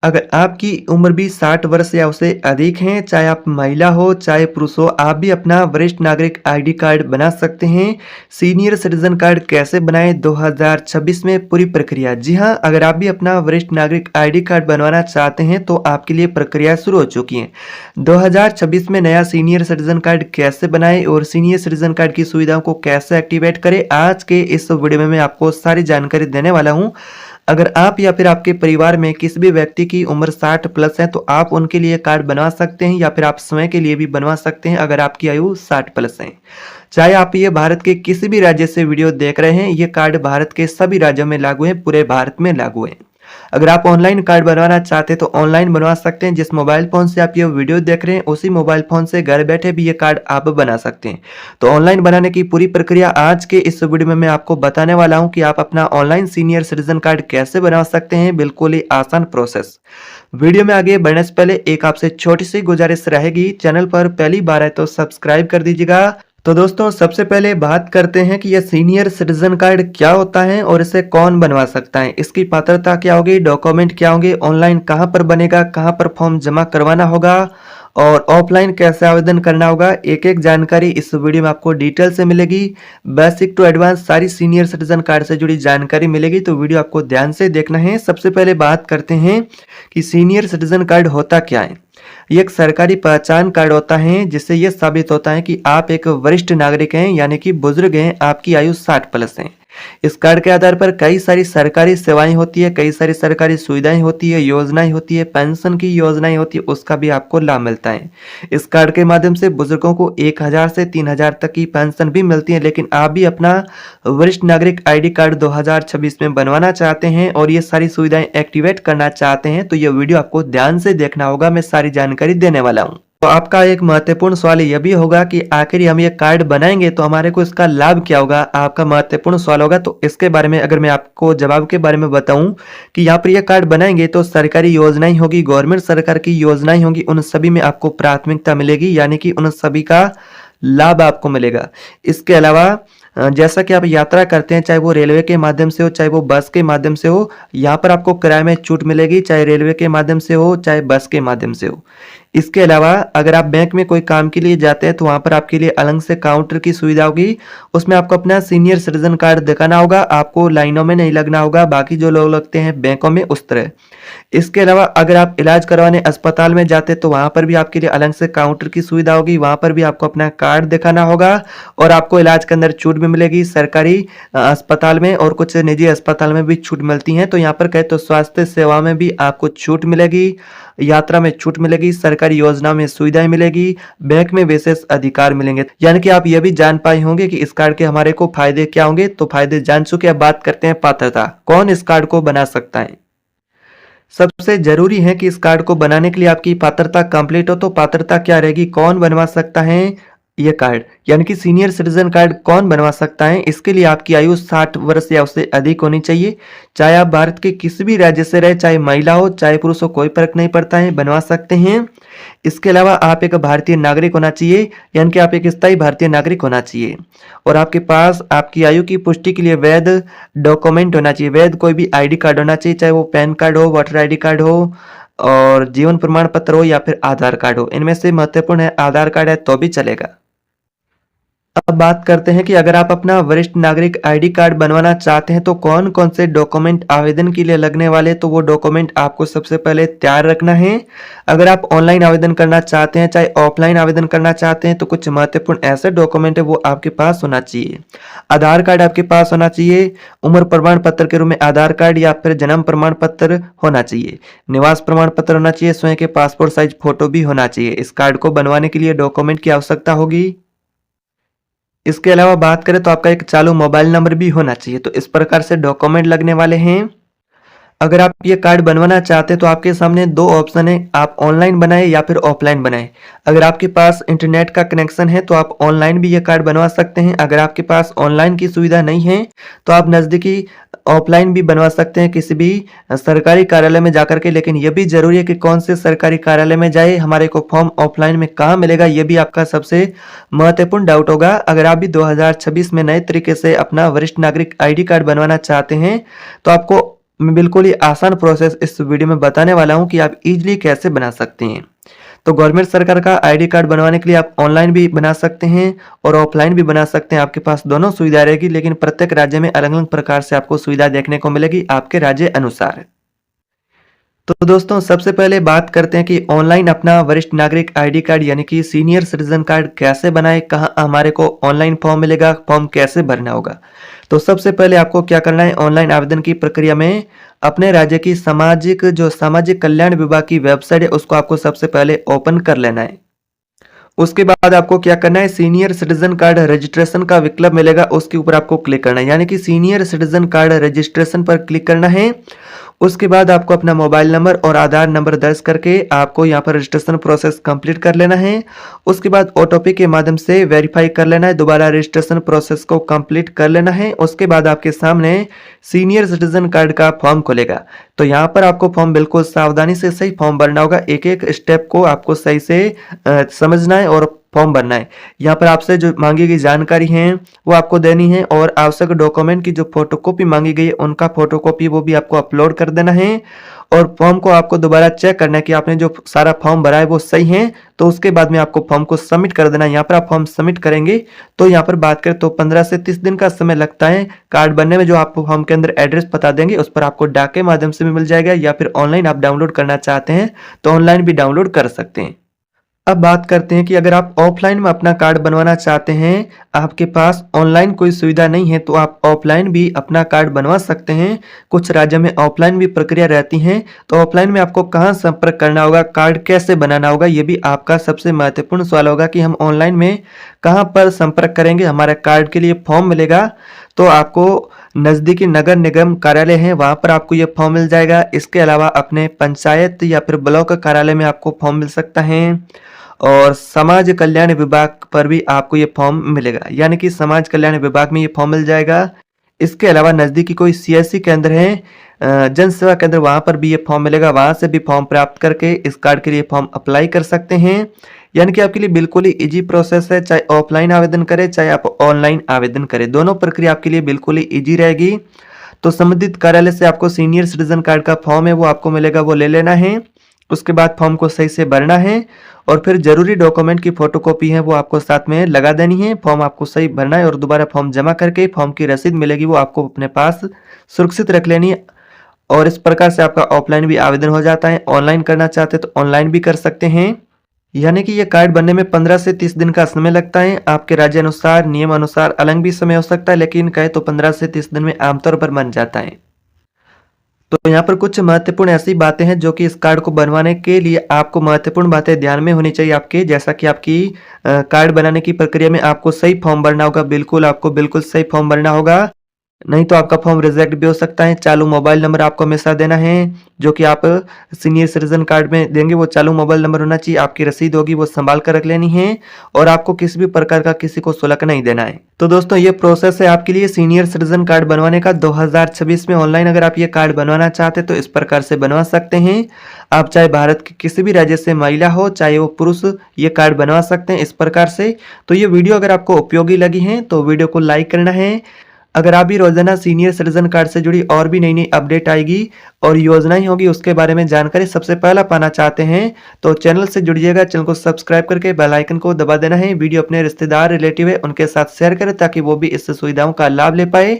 अगर आपकी उम्र भी 60 वर्ष या उससे अधिक है, चाहे आप महिला हो चाहे पुरुष हो, आप भी अपना वरिष्ठ नागरिक आईडी कार्ड बना सकते हैं। सीनियर सिटीजन कार्ड कैसे बनाएं 2026 में पूरी प्रक्रिया। जी हाँ, अगर आप भी अपना वरिष्ठ नागरिक आईडी कार्ड बनवाना चाहते हैं तो आपके लिए प्रक्रिया शुरू हो चुकी है। 2026 में नया सीनियर सिटीजन कार्ड कैसे बनाएं और सीनियर सिटीजन कार्ड की सुविधाओं को कैसे एक्टिवेट करें, आज के इस वीडियो में मैं आपको सारी जानकारी देने वाला हूं। अगर आप या फिर आपके परिवार में किसी भी व्यक्ति की उम्र 60 प्लस है तो आप उनके लिए कार्ड बनवा सकते हैं या फिर आप स्वयं के लिए भी बनवा सकते हैं अगर आपकी आयु 60 प्लस है। चाहे आप ये भारत के किसी भी राज्य से वीडियो देख रहे हैं, ये कार्ड भारत के सभी राज्यों में लागू है, पूरे भारत में लागू है। अगर आप ऑनलाइन कार्ड बनवाना चाहते हैं तो ऑनलाइन बनवा सकते हैं। जिस मोबाइल फोन से आप ये वीडियो देख रहे हैं उसी मोबाइल फोन से घर बैठे भी ये कार्ड आप बना सकते हैं। तो ऑनलाइन बनाने की पूरी प्रक्रिया आज के इस वीडियो में मैं आपको बताने वाला हूं कि आप अपना ऑनलाइन सीनियर सिटीजन कार्ड कैसे बना सकते हैं, बिल्कुल ही आसान प्रोसेस। वीडियो में आगे बढ़ने से पहले एक आपसे छोटी सी गुजारिश रहेगी, चैनल पर पहली बार है तो सब्सक्राइब कर दीजिएगा। तो दोस्तों, सबसे पहले बात करते हैं कि यह सीनियर सिटीजन कार्ड क्या होता है और इसे कौन बनवा सकता है, इसकी पात्रता क्या होगी, डॉक्यूमेंट क्या होंगे, ऑनलाइन कहां पर बनेगा, कहां पर फॉर्म जमा करवाना होगा और ऑफलाइन कैसे आवेदन करना होगा। एक एक जानकारी इस वीडियो में आपको डिटेल से मिलेगी। बेसिक टू एडवांस सारी सीनियर सिटीजन कार्ड से जुड़ी जानकारी मिलेगी, तो वीडियो आपको ध्यान से देखना है। सबसे पहले बात करते हैं कि सीनियर सिटीजन कार्ड होता क्या है। ये एक सरकारी पहचान कार्ड होता है जिससे ये साबित होता है कि आप एक वरिष्ठ नागरिक हैं, यानी कि बुजुर्ग हैं, आपकी आयु 60 प्लस है। इस कार्ड के आधार पर कई सारी सरकारी सेवाएं होती है, कई सारी सरकारी सुविधाएं होती है, योजनाएं होती है, पेंशन की योजनाएं होती है, उसका भी आपको लाभ मिलता है। इस कार्ड के माध्यम से बुजुर्गों को 1000 से 3000 तक की पेंशन भी मिलती है। लेकिन आप भी अपना वरिष्ठ नागरिक आईडी कार्ड 2026 में बनवाना चाहते हैं और ये सारी सुविधाएं एक्टिवेट करना चाहते हैं तो ये वीडियो आपको ध्यान से देखना होगा, मैं सारी जानकारी देने वाला हूँ। तो आपका एक महत्वपूर्ण सवाल यह भी होगा कि आखिर हम ये कार्ड बनाएंगे तो हमारे को इसका लाभ क्या होगा, आपका महत्वपूर्ण सवाल होगा। तो इसके बारे में अगर मैं आपको जवाब के बारे में बताऊं कि यहाँ पर ये कार्ड बनाएंगे तो सरकारी योजनाएं होगी, गवर्नमेंट सरकार की योजनाएं होंगी, उन सभी में आपको प्राथमिकता मिलेगी, यानी कि उन सभी का लाभ आपको मिलेगा। इसके अलावा जैसा कि आप यात्रा करते हैं, चाहे वो रेलवे के माध्यम से हो चाहे वो बस के माध्यम से हो, यहाँ पर आपको किराए में छूट मिलेगी, चाहे रेलवे के माध्यम से हो चाहे बस के माध्यम से हो। इसके अलावा अगर आप बैंक में कोई काम के लिए जाते हैं तो वहां पर आपके लिए अलग से काउंटर की सुविधा होगी, उसमें आपको अपना सीनियर सिटीजन कार्ड दिखाना होगा, आपको लाइनों में नहीं लगना होगा, बाकी जो लोग लगते हैं बैंकों में उस तरह। इसके अलावा अगर आप इलाज करवाने अस्पताल में जाते हैं तो वहां पर भी आपके लिए अलग से काउंटर की सुविधा होगी, वहां पर भी आपको अपना कार्ड दिखाना होगा और आपको इलाज के अंदर छूट भी मिलेगी। सरकारी अस्पताल में और कुछ निजी अस्पताल में भी छूट मिलती है। तो यहाँ पर कहे तो स्वास्थ्य सेवा में भी आपको छूट मिलेगी, यात्रा में छूट मिलेगी, सरकारी योजना में सुविधाएं मिलेगी, बैंक में विशेष अधिकार मिलेंगे। यानी कि आप यह भी जान पाए होंगे कि इस कार्ड के हमारे को फायदे क्या होंगे। तो फायदे जान चुके, अब बात करते हैं पात्रता, कौन इस कार्ड को बना सकता है। सबसे जरूरी है कि इस कार्ड को बनाने के लिए आपकी पात्रता कंप्लीट हो। तो पात्रता क्या रहेगी, कौन बनवा सकता है ये कार्ड, यानी कि सीनियर सिटीजन कार्ड कौन बनवा सकता है। इसके लिए आपकी आयु 60 वर्ष या उससे अधिक होनी चाहिए। चाहे आप भारत के किसी भी राज्य से रहे, चाहे महिला हो चाहे पुरुष हो, कोई फर्क नहीं पड़ता है, बनवा सकते हैं। इसके अलावा आप एक भारतीय नागरिक होना चाहिए, यानी कि आप एक स्थायी भारतीय नागरिक होना चाहिए और आपके पास आपकी आयु की पुष्टि के लिए वैध डॉक्यूमेंट होना चाहिए। वैध कोई भी आईडी कार्ड होना चाहिए, चाहे वो पैन कार्ड हो, वोटर आईडी कार्ड हो और जीवन प्रमाण पत्र हो या फिर आधार कार्ड हो। इनमें से महत्वपूर्ण है आधार कार्ड है तो भी चलेगा। अब बात करते हैं कि अगर आप अपना वरिष्ठ नागरिक आईडी कार्ड बनवाना चाहते हैं तो कौन कौन से डॉक्यूमेंट आवेदन के लिए लगने वाले, तो वो डॉक्यूमेंट आपको सबसे पहले तैयार रखना है। अगर आप ऑनलाइन आवेदन करना चाहते हैं चाहे ऑफलाइन आवेदन करना चाहते हैं तो कुछ महत्वपूर्ण ऐसे डॉक्यूमेंट है वो आपके पास होना चाहिए। आधार कार्ड आपके पास होना चाहिए, उम्र प्रमाण पत्र के रूप में आधार कार्ड या फिर जन्म प्रमाण पत्र होना चाहिए, निवास प्रमाण पत्र होना चाहिए, स्वयं के पासपोर्ट साइज फोटो भी होना चाहिए। इस कार्ड को बनवाने के लिए डॉक्यूमेंट की आवश्यकता होगी। इसके अलावा बात करें तो आपका एक चालू मोबाइल नंबर भी होना चाहिए। तो इस प्रकार से डॉक्यूमेंट लगने वाले हैं। अगर आप ये कार्ड बनवाना चाहते हैं तो आपके सामने दो ऑप्शन है, आप ऑनलाइन बनाएं या फिर ऑफलाइन बनाएं। अगर आपके पास इंटरनेट का कनेक्शन है तो आप ऑनलाइन भी ये कार्ड बनवा सकते हैं। अगर आपके पास ऑनलाइन की सुविधा नहीं है तो आप नज़दीकी ऑफलाइन भी बनवा सकते हैं किसी भी सरकारी कार्यालय में जाकर के। लेकिन यह भी जरूरी है कि कौन से सरकारी कार्यालय में जाए, हमारे को फॉर्म ऑफलाइन में कहाँ मिलेगा, यह भी आपका सबसे महत्वपूर्ण डाउट होगा। अगर आप भी 2026 में नए तरीके से अपना वरिष्ठ नागरिक आईडी कार्ड बनवाना चाहते हैं तो आपको मैं बिल्कुल ही आसान प्रोसेस इस वीडियो में बताने वाला हूँ कि आप इजीली कैसे बना सकते हैं। तो गवर्नमेंट सरकार का आईडी कार्ड बनवाने के लिए आप ऑनलाइन भी बना सकते हैं और ऑफलाइन भी बना सकते हैं। आपके पास दोनों सुविधा रहेगी, लेकिन प्रत्येक राज्य में अलग-अलग प्रकार से आपको सुविधा देखने को मिलेगी आपके राज्य अनुसार। तो दोस्तों सबसे पहले बात करते हैं कि ऑनलाइन अपना वरिष्ठ नागरिक आईडी कार्ड यानी कि सीनियर सिटीजन कार्ड कैसे बनाएं, कहाँ हमारे को ऑनलाइन फॉर्म मिलेगा, फॉर्म कैसे भरना होगा। तो सबसे पहले आपको क्या करना है, ऑनलाइन आवेदन की प्रक्रिया में अपने राज्य की सामाजिक कल्याण विभाग की वेबसाइट है उसको आपको सबसे पहले ओपन कर लेना है। उसके बाद आपको क्या करना है, सीनियर सिटीजन कार्ड रजिस्ट्रेशन का विकल्प मिलेगा, उसके ऊपर आपको क्लिक करना है, यानी कि सीनियर सिटीजन कार्ड रजिस्ट्रेशन पर क्लिक करना है। उसके बाद आपको अपना मोबाइल नंबर और आधार नंबर दर्ज करके आपको यहाँ पर रजिस्ट्रेशन प्रोसेस कंप्लीट कर लेना है। उसके बाद ओटीपी के माध्यम से वेरीफाई कर लेना है, दोबारा रजिस्ट्रेशन प्रोसेस को कंप्लीट कर लेना है। उसके बाद आपके सामने सीनियर सिटीजन कार्ड का फॉर्म खुलेगा। तो यहाँ पर आपको फॉर्म बिल्कुल सावधानी से सही फॉर्म भरना होगा, एक एक स्टेप को आपको सही से समझना है और फॉर्म भरना है। यहाँ पर आपसे जो मांगी गई जानकारी है वो आपको देनी है और आवश्यक डॉक्यूमेंट की जो फोटोकॉपी मांगी गई है उनका फोटोकॉपी वो भी आपको अपलोड कर देना है। और फॉर्म को आपको दोबारा चेक करना है कि आपने जो सारा फॉर्म भरा है वो सही है, तो उसके बाद में आपको फॉर्म को सबमिट कर देना है। यहाँ पर आप फॉर्म सबमिट करेंगे तो यहाँ पर बात करें तो 15 से 30 दिन का समय लगता है कार्ड बनने में। जो आप फॉर्म के अंदर एड्रेस बता देंगे उस पर आपको डाक के माध्यम से भी मिल जाएगा, या फिर ऑनलाइन आप डाउनलोड करना चाहते हैं तो ऑनलाइन भी डाउनलोड कर सकते हैं। अब बात करते हैं कि अगर आप ऑफलाइन में अपना कार्ड बनवाना चाहते हैं, आपके पास ऑनलाइन कोई सुविधा नहीं है, तो आप ऑफलाइन भी अपना कार्ड बनवा सकते हैं। कुछ राज्यों में ऑफलाइन भी प्रक्रिया रहती है, तो ऑफलाइन में आपको कहाँ संपर्क करना होगा, कार्ड कैसे बनाना होगा, ये भी आपका सबसे महत्वपूर्ण सवाल होगा कि हम ऑनलाइन में कहाँ पर संपर्क करेंगे, हमारे कार्ड के लिए फॉर्म मिलेगा। तो आपको नज़दीकी नगर निगम कार्यालय है वहाँ पर आपको ये फॉर्म मिल जाएगा। इसके अलावा अपने पंचायत या फिर ब्लॉक कार्यालय में आपको फॉर्म मिल सकता है और समाज कल्याण विभाग पर भी आपको ये फॉर्म मिलेगा, यानी कि समाज कल्याण विभाग में ये फॉर्म मिल जाएगा। इसके अलावा नज़दीकी कोई सीएससी केंद्र है, जन सेवा केंद्र, वहाँ पर भी ये फॉर्म मिलेगा, वहाँ से भी फॉर्म प्राप्त करके इस कार्ड के लिए फॉर्म अप्लाई कर सकते हैं। यानी कि आपके लिए बिल्कुल ही इजी प्रोसेस है, चाहे ऑफलाइन आवेदन करें चाहे आप ऑनलाइन आवेदन करें, दोनों प्रक्रिया आपके लिए बिल्कुल ही इजी रहेगी। तो संबंधित कार्यालय से आपको सीनियर सिटीजन कार्ड का फॉर्म है वो आपको मिलेगा, वो ले लेना है। उसके बाद फॉर्म को सही से भरना है और फिर जरूरी डॉक्यूमेंट की फोटोकॉपी है वो आपको साथ में लगा देनी है। फॉर्म आपको सही भरना है और दोबारा फॉर्म जमा करके फॉर्म की रसीद मिलेगी वो आपको अपने पास सुरक्षित रख लेनी है। और इस प्रकार से आपका ऑफलाइन भी आवेदन हो जाता है। ऑनलाइन करना चाहते तो ऑनलाइन भी कर सकते हैं। यानी कि ये कार्ड बनने में 15 से 30 दिन का समय लगता है। आपके राज्य अनुसार नियम अनुसार अलग भी समय हो सकता है, लेकिन कहे तो 15 से 30 दिन में आमतौर पर बन जाता है। तो यहाँ पर कुछ महत्वपूर्ण ऐसी बातें हैं जो कि इस कार्ड को बनवाने के लिए आपको महत्वपूर्ण बातें ध्यान में होनी चाहिए आपके, जैसा कि आपकी कार्ड बनाने की प्रक्रिया में आपको सही फॉर्म भरना होगा, आपको बिल्कुल सही फॉर्म भरना होगा, नहीं तो आपका फॉर्म रिजेक्ट भी हो सकता है। चालू मोबाइल नंबर आपको हमेशा देना है, जो कि आप सीनियर सिटीजन कार्ड में देंगे वो चालू मोबाइल नंबर होना चाहिए। आपकी रसीद होगी वो संभाल कर रख लेनी है और आपको किसी भी प्रकार का किसी को शुल्क नहीं देना है। तो दोस्तों ये प्रोसेस है आपके लिए सीनियर सिटीजन कार्ड बनवाने का 2026 में। ऑनलाइन अगर आप ये कार्ड बनवाना चाहते तो इस प्रकार से बनवा सकते हैं। आप चाहे भारत के किसी भी राज्य से महिला हो चाहे वो पुरुष, ये कार्ड बनवा सकते हैं इस प्रकार से। तो ये वीडियो अगर आपको उपयोगी लगी है तो वीडियो को लाइक करना है। अगर आप भी रोजाना सीनियर सिटीजन कार्ड से जुड़ी और भी नई नई अपडेट आएगी और योजनाएं होगी उसके बारे में जानकारी सबसे पहला पाना चाहते हैं तो चैनल से जुड़िएगा। चैनल को सब्सक्राइब करके बेल आइकन को दबा देना है। वीडियो अपने रिश्तेदार रिलेटिव है उनके साथ शेयर करें ताकि वो भी इस सुविधाओं का लाभ ले पाए।